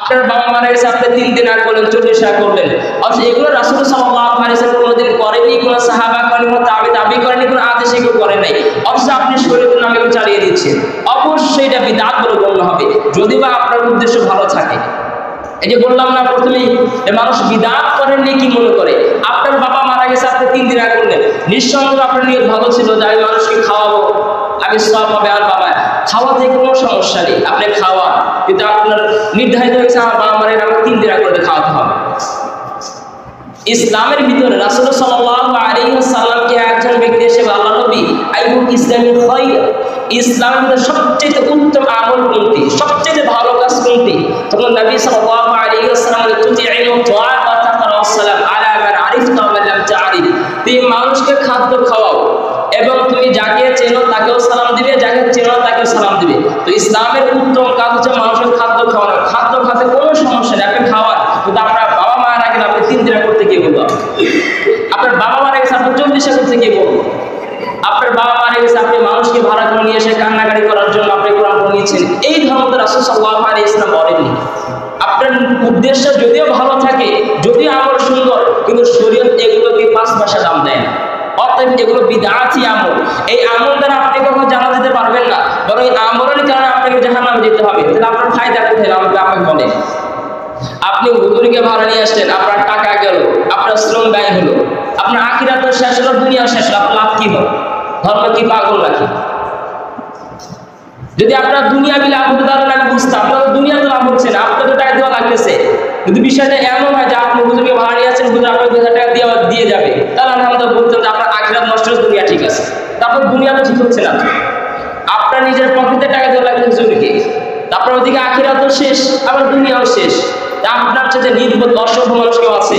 আপনার বাবা মারা গেছে, আপনি 3 দিনার করলেন, 40 টাকা করলেন, অথচ এগুলো রাসূল সাল্লাল্লাহু আলাইহি ওয়াসাল্লাম কোনোদিন করেনি, কোনো সাহাবা করেনি, কোনো তাবি করেনি, কোনো আদেশে কেউ করে নাই, অথচ আপনি শরীয়তের নামে এগুলো চালিয়ে দিচ্ছেন। অবশ্যই এটা বিদআত বলে গণ্য হবে, যদি বা আপনার উদ্দেশ্য ভালো থাকে। এই যে বললাম না প্রথমেই, মানুষ বিদআত করেন নি কি মনে করে। আপনার বাবা মারা গেছে, আপনি 3 দিন আগে করলেন, নিঃসন্দেহে আপনার নিয়ত ভালো ছিল যে আমি মানুষকে খাওয়াবো, আমি সওয়াব পাবে। আর বাবা খাওয়াতে কোনো সমস্যা নেই, আপনি খাওয়ান, কিন্তু আপনার নির্ধারিত হয়েছে আমার বাবা মারা গেলে আমাকে 3 দিন আগে করে খাওয়াতে হবে। ইসলামের ভিতরে রাসূল সাল্লাল্লাহু আলাইহি ওয়াসাল্লামকে একজন ব্যক্তি এসে আল্লাহ নবী আইয়ুল ইসলামি খায়র, ইসলামের ভিতরে সবচেয়ে উত্তম আমল কোনটি, সবচেয়ে ভালো কাজ কোনটি? তখন নবী সাল্লাল্লাহু আলাইহি ওয়াসাল্লাম তুতিইনু তুআ ওয়া তাকরাউ সালাম আলা মান আরিফতা ওয়া লাম তা'রিফ, তুমি মানুষকে খাদ্য খাওয়াও এবং তুমি যাকে চেনো তাকেও সালাম দিবে, যাকে চেনো তাকেও সালাম দিবে। তো ইসলামের উত্তম কাজ হচ্ছে মানুষের খাদ্য খাওয়ানো। খাদ্য খাতে কোনো সমস্যা নেই, আপনি খাওয়ান, কিন্তু আপনার বাবা মারা গেলে আপনি 3 দিন করতে গিয়ে বলবো, আপনার বাবা মারা গেছে আপনি 40 করতে গিয়ে বলবো, আপনার বাবা মারা গেছে আপনি মানুষকে ভাড়া করে নিয়ে এসে কান্নাকাটি করার জন্য আপনি কোরআন পড়িয়েছেন, এই ধর্ম তো রাসূল সাল্লাল্লাহু আলাইহি ওয়াসাল্লাম বলেননি। আপনার উদ্দেশ্য যদিও ভালো থাকে, যদিও আমল সুন্দর, কিন্তু শরীয়ত এগুলোকে 5 পয়সা দাম দেয় না, অতএব এগুলো বিদআতি আমল। এই আমল দ্বারা আপনি কখনো জান্নাত যেতে পারবেন না, বরং এই আমলের কারণে আপনাকে জাহান্নামে যেতে হবে। তাহলে আপনার ফায়দা কোথায়? আমাকে বলেন। আপনি হুজুরকে ভাড়া নিয়ে আসলেন, আপনার টাকা গেল, আপনার শ্রম ব্যয় হলো, আপনার আখিরাত শেষ হলো, দুনিয়া শেষ হলো, আপনার লাভ কি হলো? ধর্ম কি পাগল নাকি? যদি আপনার দুনিয়া বি লাভ হতো তাহলে আমি বুঝতাম, আপনার দুনিয়া তো লাভ হচ্ছে না, আপনার তো টাকা দেওয়া লাগতেছে। যদি বিষয়টা এমন হয় যে আপনি হুজুরকে ভাড়া নিয়ে আসছেন, হুজুর আপনার 2000 টাকা দিয়ে যাবে, তাহলে আমরা বলতাম যে আপনার আখিরাত নষ্ট হচ্ছে, দুনিয়া ঠিক আছে। তারপর দুনিয়া তো ঠিক হচ্ছে না, আপনার নিজের পকেটে টাকা দেওয়া লাগবে হুজুরকে, তারপর ওদিকে আখিরাতও শেষ, আবার দুনিয়াও শেষ। তা আপনার চেয়ে নির্বোধ অসভ্য মানুষ কেউ আছে?